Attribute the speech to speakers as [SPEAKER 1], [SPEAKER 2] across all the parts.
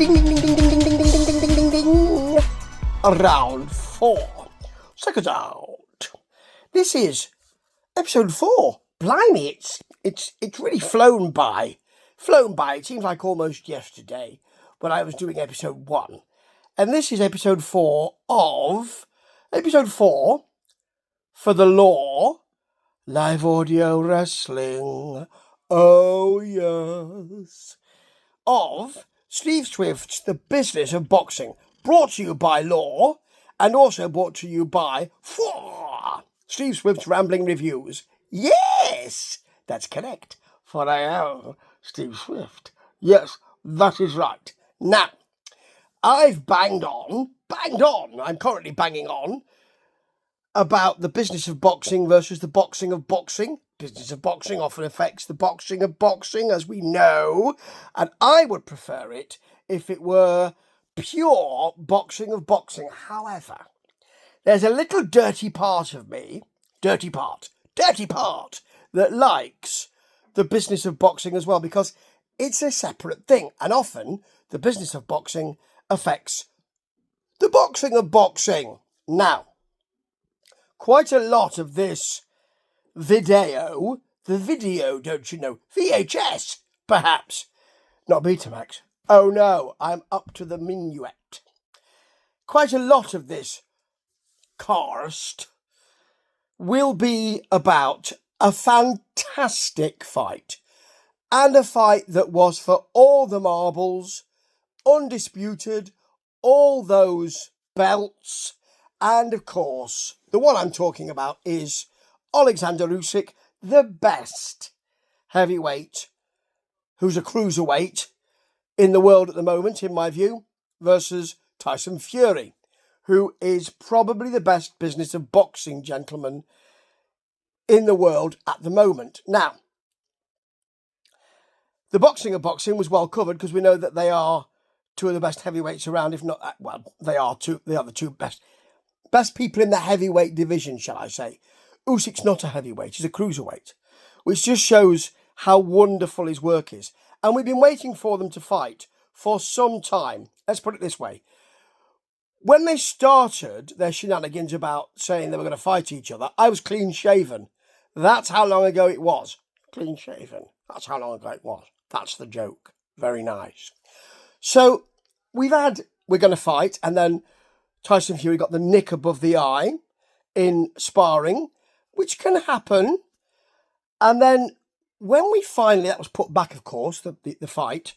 [SPEAKER 1] Ding, ding, ding, ding, ding, ding, ding, ding, ding, ding, ding, ding, ding. Round 4. Seconds out. This is episode 4. Blimey, it's really flown by. It seems like almost yesterday when I was doing episode 1. And this is episode 4 of... Episode 4 for the Law Live Audio Wrestling. Oh, yes. Of Steve Swift's The Business of Boxing. Brought to you by Law and also brought to you by Steve Swift's Rambling Reviews. Yes, that's correct. For I am Steve Swift. Yes, that is right. Now, I've banged on, I'm currently banging on about the business of boxing versus the boxing of boxing. Business of boxing often affects the boxing of boxing, as we know, and I would prefer it if it were pure boxing of boxing. However, there's a little dirty part of me, dirty part, that likes the business of boxing as well, because it's a separate thing, and often the business of boxing affects the boxing of boxing. Now, quite a lot of this video, don't you know, VHS, perhaps, not Betamax. Oh no, I'm up to the minuet. Quite a lot of this cast will be about a fantastic fight, and a fight that was for all the marbles, undisputed, all those belts, and of course, the one I'm talking about is Alexander Usyk, the best heavyweight, who's a cruiserweight in the world at the moment, in my view, versus Tyson Fury, who is probably the best business of boxing gentleman in the world at the moment. Now, the boxing of boxing was well covered because we know that they are two of the best heavyweights around, if not, well, they are the two best people in the heavyweight division, shall I say. Usyk's not a heavyweight, he's a cruiserweight, which just shows how wonderful his work is. And we've been waiting for them to fight for some time. Let's put it this way. When they started their shenanigans about saying they were going to fight each other, I was clean shaven. That's how long ago it was. Clean shaven. That's how long ago it was. That's the joke. Very nice. So we're going to fight, and then Tyson Fury got the nick above the eye in sparring, which can happen. And then when we finally, that was put back, of course, the fight.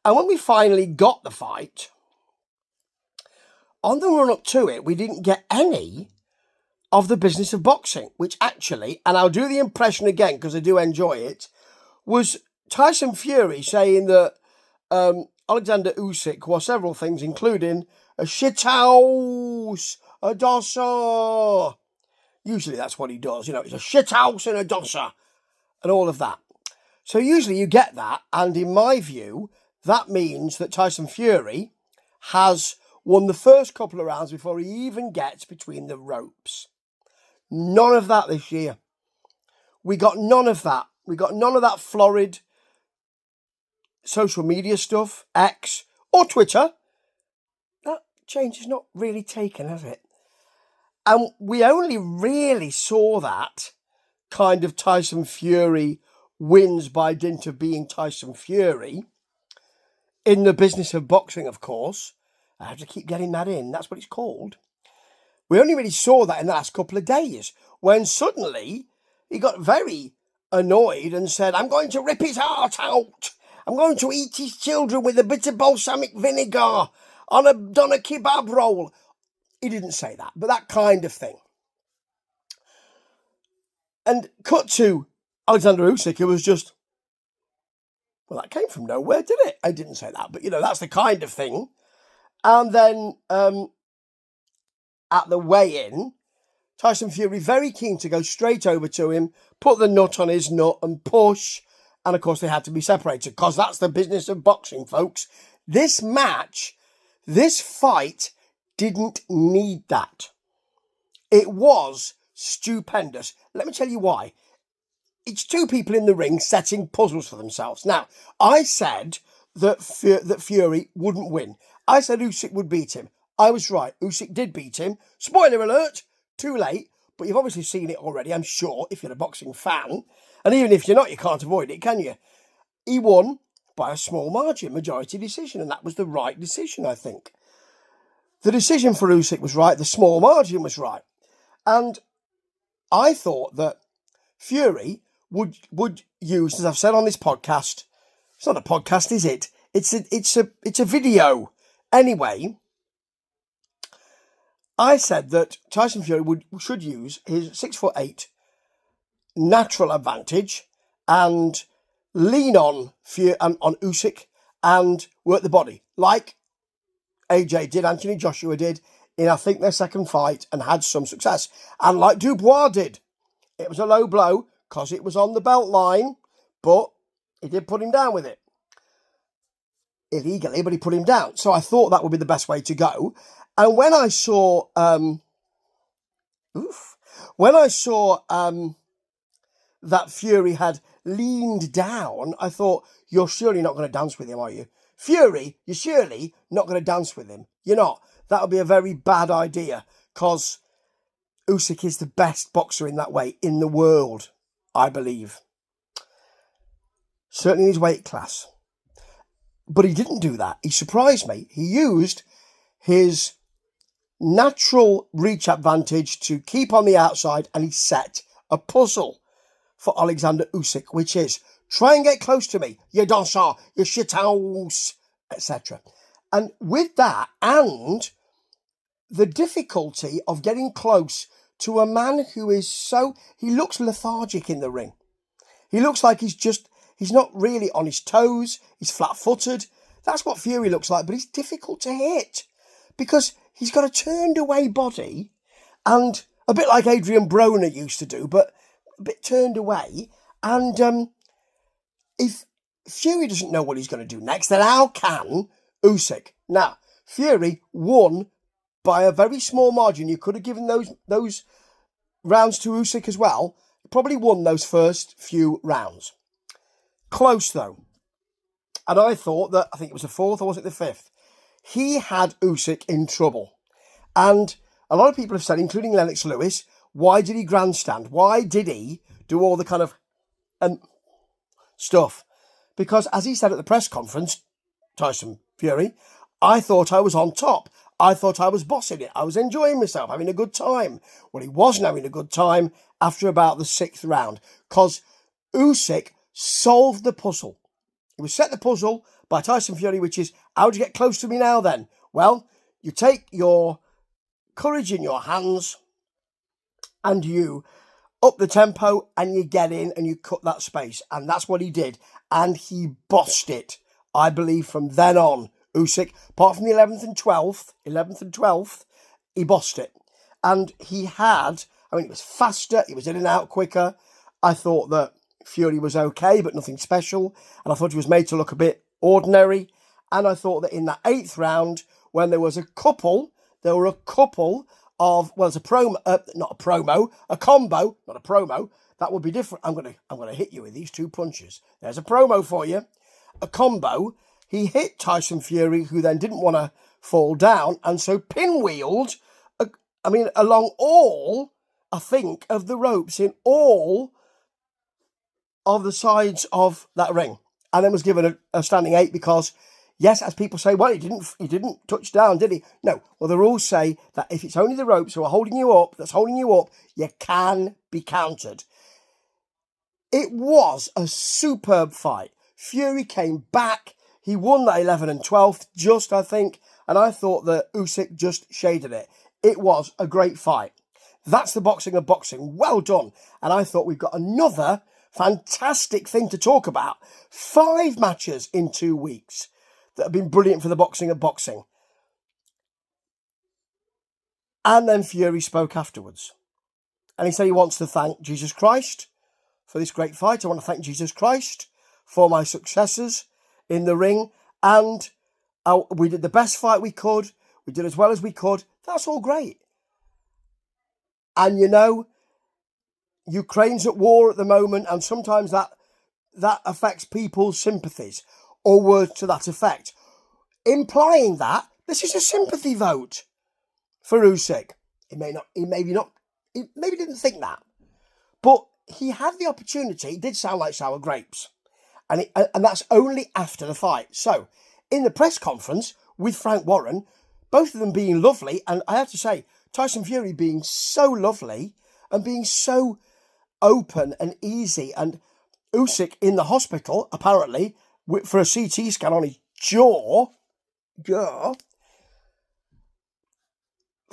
[SPEAKER 1] And when we finally got the fight, on the run up to it, we didn't get any of the business of boxing, which actually, and I'll do the impression again because I do enjoy it, was Tyson Fury saying that Alexander Usyk was several things, including a shithouse, a dosser. Usually that's what he does, you know, it's a shithouse and a dosser and all of that. So usually you get that, and in my view, that means that Tyson Fury has won the first couple of rounds before he even gets between the ropes. None of that this year. We got none of that. We got none of that florid social media stuff, X or Twitter. That change is not really taken, has it? And we only really saw that kind of Tyson Fury wins by dint of being Tyson Fury in the business of boxing, of course. I have to keep getting that in. That's what it's called. We only really saw that in the last couple of days when suddenly he got very annoyed and said, I'm going to rip his heart out. I'm going to eat his children with a bit of balsamic vinegar on a kebab roll. He didn't say that, but that kind of thing. And cut to Alexander Usyk, who was just, well, that came from nowhere, did it? I didn't say that, but, you know, that's the kind of thing. And then at the weigh-in, Tyson Fury very keen to go straight over to him, put the nut on his nut and push. And, of course, they had to be separated because that's the business of boxing, folks. This match, this fight didn't need that. It was stupendous. Let me tell you why. It's two people in the ring setting puzzles for themselves. Now, I said that Fury wouldn't win. I said Usyk would beat him. I was right. Usyk did beat him. Spoiler alert, too late, but you've obviously seen it already, I'm sure, if you're a boxing fan. And even if you're not, you can't avoid it, can you? He won by a small margin, majority decision, and that was the right decision, I think. The decision for Usyk was right, the small margin was right. And I thought that Fury would use, as I've said on this podcast, it's not a podcast, is it? It's a video. Anyway, I said that Tyson Fury should use his 6'8" natural advantage and lean on Usyk and work the body like AJ did, Anthony Joshua did in, I think, their second fight, and had some success. And like Dubois did. It was a low blow because it was on the belt line, but he did put him down with it. Illegally, but he put him down. So I thought that would be the best way to go. And when I saw that Fury had leaned down, I thought, you're surely not going to dance with him, are you? Fury, you're surely not going to dance with him. You're not. That would be a very bad idea, because Usyk is the best boxer in that way in the world, I believe. Certainly in his weight class. But he didn't do that. He surprised me. He used his natural reach advantage to keep on the outside, and he set a puzzle for Alexander Usyk, which is, try and get close to me, you danseur, you shithouse, etc. And with that, and the difficulty of getting close to a man who is he looks lethargic in the ring. He looks like he's not really on his toes, he's flat-footed. That's what Fury looks like, but he's difficult to hit because he's got a turned away body, and a bit like Adrian Broner used to do, but a bit turned away. And if Fury doesn't know what he's going to do next, then how can Usyk? Now, Fury won by a very small margin. You could have given those rounds to Usyk as well. He probably won those first few rounds. Close, though. And I thought that, I think it was the fourth, or was it the fifth? He had Usyk in trouble. And a lot of people have said, including Lennox Lewis, why did he grandstand? Why did he do all the kind of stuff? Because, as he said at the press conference, Tyson Fury, I thought I was on top. I thought I was bossing it. I was enjoying myself, having a good time. Well, he wasn't having a good time after about the sixth round, because Usyk solved the puzzle. He was set the puzzle by Tyson Fury, which is, how do you get close to me now then? Well, you take your courage in your hands and you up the tempo and you get in and you cut that space. And that's what he did. And he bossed it, I believe, from then on. Usyk, apart from the 11th and 12th, he bossed it. And he had, it was faster, he was in and out quicker. I thought that Fury was okay, but nothing special. And I thought he was made to look a bit ordinary. And I thought that in that eighth round, when there were a couple of, well, it's a promo, not a promo, a combo, not a promo. That would be different. I'm gonna hit you with these two punches. There's a promo for you. A combo. He hit Tyson Fury, who then didn't want to fall down, and so pinwheeled, along all, I think, of the ropes in all of the sides of that ring, and then was given a standing 8 because, yes, as people say, well, he didn't touch down, did he? No. Well, the rules say that if it's only the ropes who are holding you up, you can be countered. It was a superb fight. Fury came back. He won that 11 and 12th, just, I think, and I thought that Usyk just shaded it. It was a great fight. That's the boxing of boxing. Well done. And I thought we've got another fantastic thing to talk about. 5 matches in 2 weeks that have been brilliant for the boxing of boxing. And then Fury spoke afterwards. And he said he wants to thank Jesus Christ for this great fight. I want to thank Jesus Christ for my successes in the ring. And we did the best fight we could. We did as well as we could. That's all great. And Ukraine's at war at the moment, and sometimes that affects people's sympathies. or words to that effect, implying that this is a sympathy vote for Usyk. He maybe didn't think that, but he had the opportunity. It did sound like sour grapes, and that's only after the fight. So, in the press conference with Frank Warren, both of them being lovely, and I have to say, Tyson Fury being so lovely and being so open and easy, and Usyk in the hospital, apparently, for a CT scan on his jaw.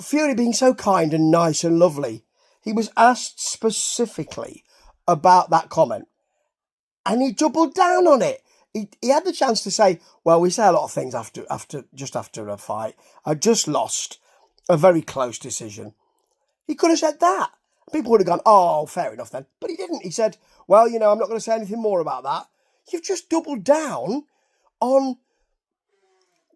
[SPEAKER 1] Fury being so kind and nice and lovely. He was asked specifically about that comment, and he doubled down on it. He had the chance to say, well, we say a lot of things after a fight. I just lost a very close decision. He could have said that. People would have gone, oh, fair enough then. But he didn't. He said, well, I'm not going to say anything more about that. You've just doubled down on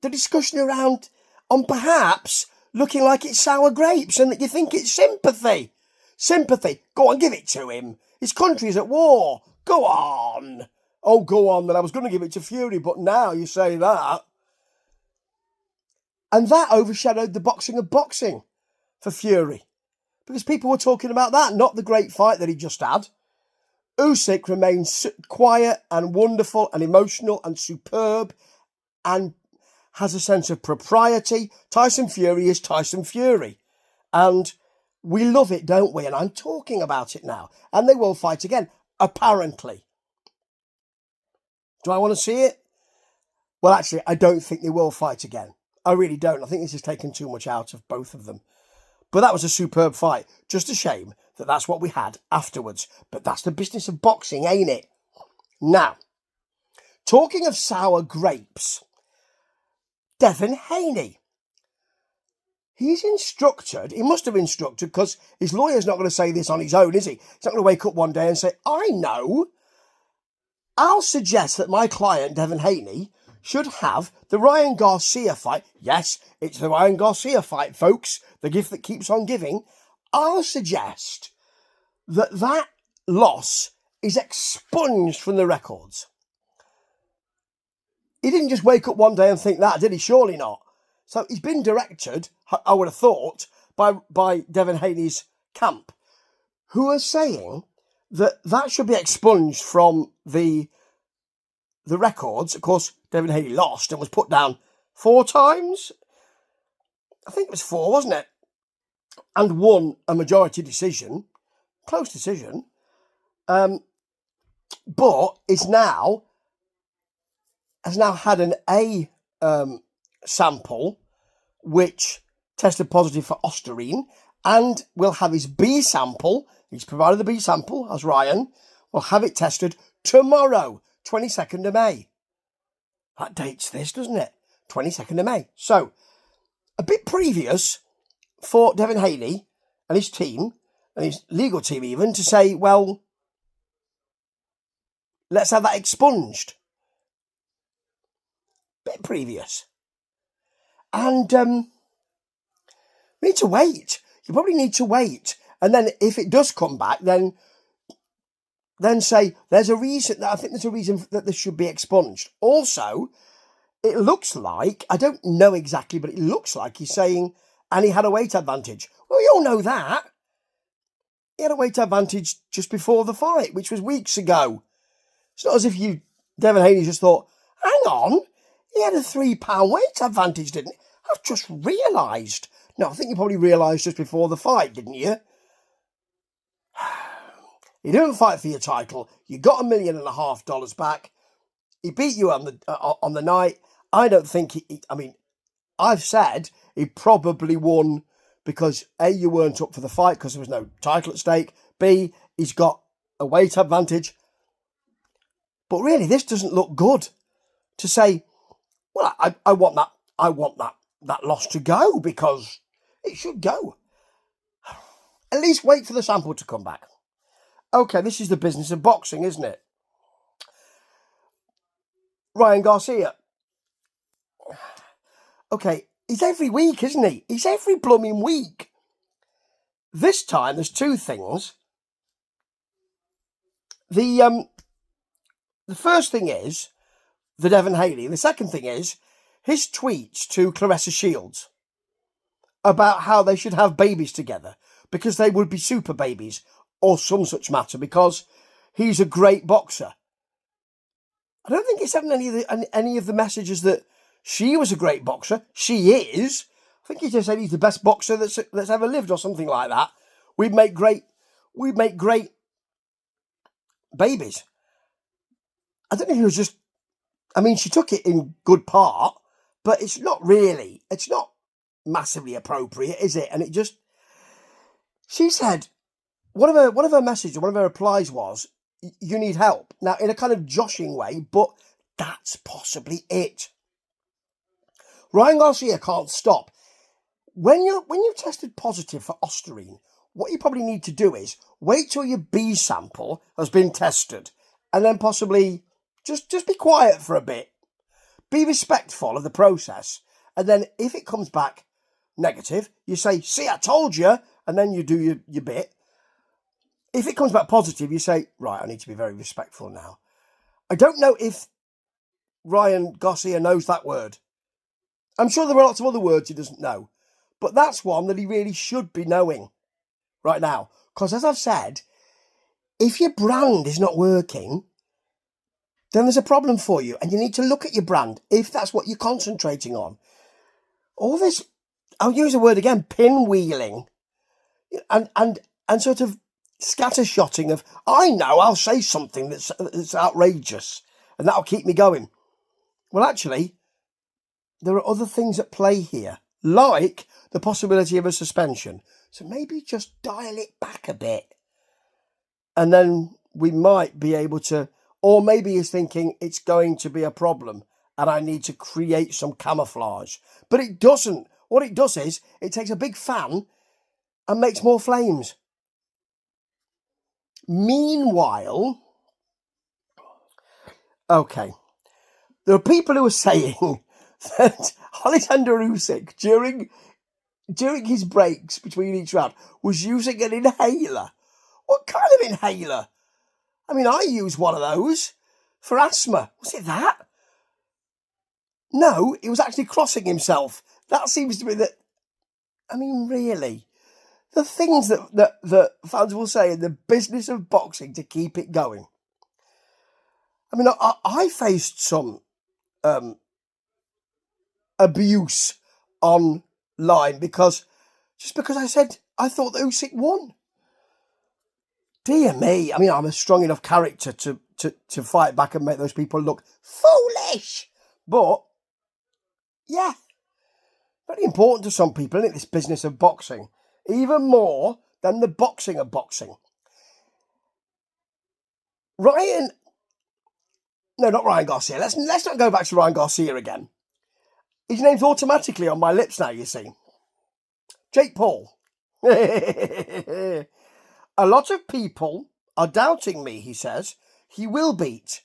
[SPEAKER 1] the discussion around, on perhaps looking like it's sour grapes and that you think it's sympathy. Sympathy. Go on, give it to him. His country's at war. Go on. Oh, go on, then I was going to give it to Fury, but now you say that. And that overshadowed the boxing of boxing for Fury. Because people were talking about that, not the great fight that he just had. Usyk remains quiet and wonderful and emotional and superb and has a sense of propriety. Tyson Fury is Tyson Fury. And we love it, don't we? And I'm talking about it now. And they will fight again, apparently. Do I want to see it? Well, actually, I don't think they will fight again. I really don't. I think this has taken too much out of both of them. But that was a superb fight. Just a shame that that's what we had afterwards. But that's the business of boxing, ain't it? Now, talking of sour grapes, Devin Haney. He must have instructed, because his lawyer's not going to say this on his own, is he? He's not going to wake up one day and say, I know. I'll suggest that my client, Devin Haney, should have the Ryan Garcia fight. Yes, it's the Ryan Garcia fight, folks. The gift that keeps on giving. I'll suggest that loss is expunged from the records. He didn't just wake up one day and think that, did he? Surely not. So he's been directed, I would have thought, by Devin Haney's camp, who are saying that should be expunged from the records. Of course, Devin Haney lost and was put down 4 times. I think it was 4, wasn't it? And won a majority decision, close decision. But has now had an A sample which tested positive for ostarine, and will have his B sample. He's provided the B sample, as Ryan will have it tested tomorrow, 22nd of May. That dates this, doesn't it? 22nd of May. So, a bit previous for Devin Haney and his team, and his legal team even, to say, well, let's have that expunged. Bit previous. And we need to wait. You probably need to wait. And then if it does come back, then say, there's a reason. I think there's a reason that this should be expunged. Also, it looks like, I don't know exactly, but it looks like he's saying, and he had a weight advantage. Well, we all know that. He had a weight advantage just before the fight, which was weeks ago. It's not as if Devin Haney just thought, hang on, he had a £3 weight advantage, didn't he? I've just realised. No, I think you probably realised just before the fight, didn't you? You didn't fight for your title. You got $1.5 million back. He beat you on the night. I don't think I've said he probably won because A, you weren't up for the fight because there was no title at stake. B, he's got a weight advantage. But really, this doesn't look good to say, well, I want that loss to go because it should go. At least wait for the sample to come back. Okay, this is the business of boxing, isn't it? Ryan Garcia. Okay, he's every week, isn't he? He's every blooming week. This time, there's 2 things. The first thing is, the Devon Haley. And the second thing is his tweets to Claressa Shields about how they should have babies together because they would be super babies or some such matter because he's a great boxer. I don't think it's having any of the messages that she was a great boxer. She is. I think he just said he's the best boxer that's ever lived or something like that. We'd make great babies. I don't know if it was just, I mean, she took it in good part, but it's not massively appropriate, is it? And it just, she said, one of her messages, one of her replies was, you need help. Now, in a kind of joshing way, but that's possibly it. Ryan Garcia can't stop. When you've tested positive for Ostarine, what you probably need to do is wait till your B sample has been tested and then possibly just be quiet for a bit. Be respectful of the process. And then if it comes back negative, you say, see, I told you, and then you do your bit. If it comes back positive, you say, right, I need to be very respectful now. I don't know if Ryan Garcia knows that word. I'm sure there are lots of other words he doesn't know. But that's one that he really should be knowing right now. Because as I've said, if your brand is not working, then there's a problem for you. And you need to look at your brand if that's what you're concentrating on. All this, I'll use a word again, pinwheeling and sort of scattershotting of, I know, I'll say something that's outrageous and that'll keep me going. Well, actually, there are other things at play here, like the possibility of a suspension. So maybe just dial it back a bit. And then we might be able to, or maybe he's thinking it's going to be a problem and I need to create some camouflage. But it doesn't. What it does is it takes a big fan and makes more flames. Meanwhile, okay, there are people who are saying that Alexander Usyk, during his breaks between each round, was using an inhaler. What kind of inhaler? I mean, I use one of those for asthma. Was it that? No, he was actually crossing himself. That seems to be that. I mean, really, the things that fans will say in the business of boxing to keep it going. I mean, I faced some abuse online because I said I thought that Usyk won. Dear me, I mean, I'm a strong enough character to fight back and make those people look foolish. But, yeah, very important to some people, isn't it, this business of boxing? Even more than the boxing of boxing. No, not Ryan Garcia. Let's not go back to Ryan Garcia again. His name's automatically on my lips now, you see. Jake Paul. A lot of people are doubting me, he says. He will beat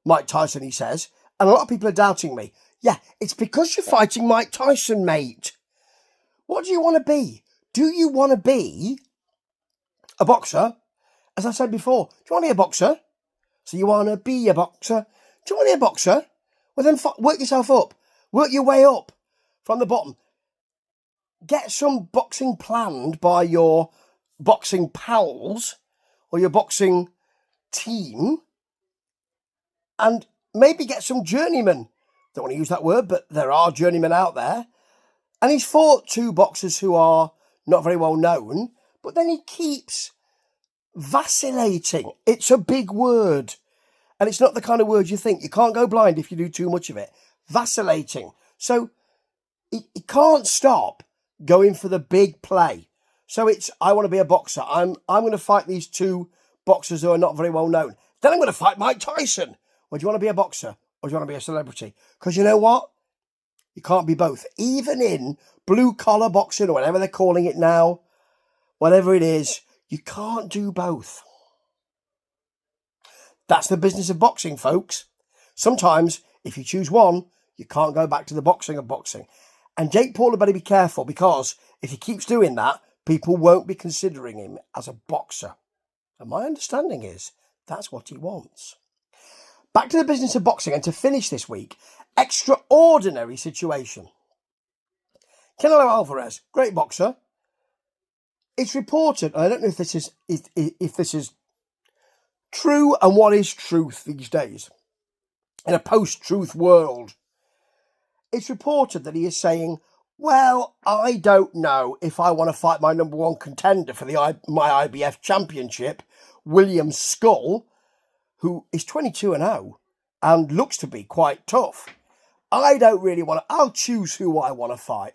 [SPEAKER 1] Mike Tyson, he says. And a lot of people are doubting me. Yeah, it's because you're fighting Mike Tyson, mate. What do you want to be? Do you want to be a boxer? As I said before, do you want to be a boxer? So you want to be a boxer? Do you want to be a boxer? Well, then work yourself up. Work your way up from the bottom. Get some boxing planned by your boxing pals or your boxing team and maybe get some journeymen. Don't want to use that word, but there are journeymen out there. And he's fought two boxers who are not very well known, but then he keeps vacillating. It's a big word. And it's not the kind of word you think. You can't go blind if you do too much of it. Vacillating. So he can't stop going for the big play. So it's, I want to be a boxer. I'm going to fight these two boxers who are not very well known. Then I'm going to fight Mike Tyson. Well, do you want to be a boxer or do you want to be a celebrity? Because you know what? You can't be both. Even in blue-collar boxing or whatever they're calling it now, whatever it is, you can't do both. That's the business of boxing, folks. Sometimes, if you choose one, you can't go back to the boxing of boxing. And Jake Paul had better be careful because if he keeps doing that, people won't be considering him as a boxer. And my understanding is that's what he wants. Back to the business of boxing, and to finish this week, extraordinary situation. Canelo Alvarez, great boxer. It's reported, and I don't know if this is true and what is truth these days, in a post-truth world. It's reported that he is saying, well, I don't know if I want to fight my number one contender for my IBF championship, William Skull, who is 22-0 and looks to be quite tough. I don't really want to. I'll choose who I want to fight.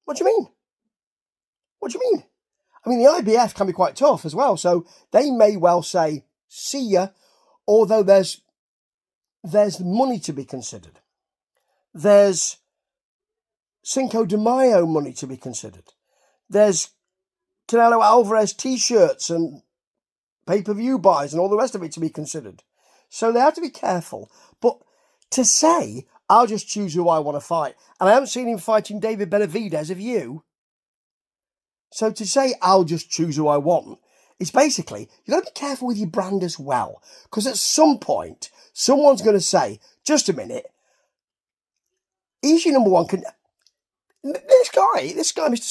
[SPEAKER 1] What do you mean? What do you mean? I mean, the IBF can be quite tough as well, so they may well say, see ya, although there's money to be considered. There's Cinco de Mayo money to be considered. There's Canelo Alvarez t-shirts and pay-per-view buys and all the rest of it to be considered. So they have to be careful. But to say, I'll just choose who I want to fight, and I haven't seen him fighting David Benavidez, have you? So to say, I'll just choose who I want, is basically, you've got to be careful with your brand as well. Because at some point, someone's going to say, just a minute, he's your number one This guy, Mr.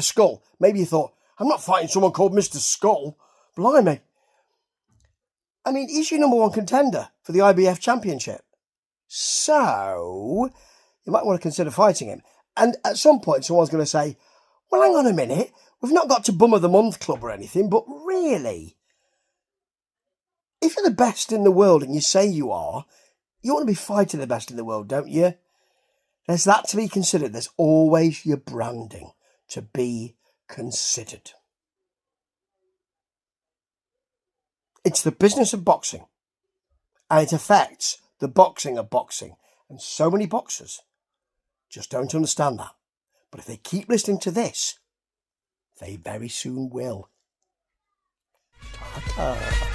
[SPEAKER 1] Skull. Maybe you thought, I'm not fighting someone called Mr. Skull. Blimey. I mean, he's your number one contender for the IBF championship. So, you might want to consider fighting him. And at some point, someone's going to say, well, hang on a minute. We've not got to Bum of the Month Club or anything, but really, if you're the best in the world and you say you want to be fighting the best in the world, don't you? There's that to be considered. There's always your branding to be considered. It's the business of boxing, and it affects the boxing of boxing. And so many boxers just don't understand that. But if they keep listening to this, they very soon will. Ta-ta.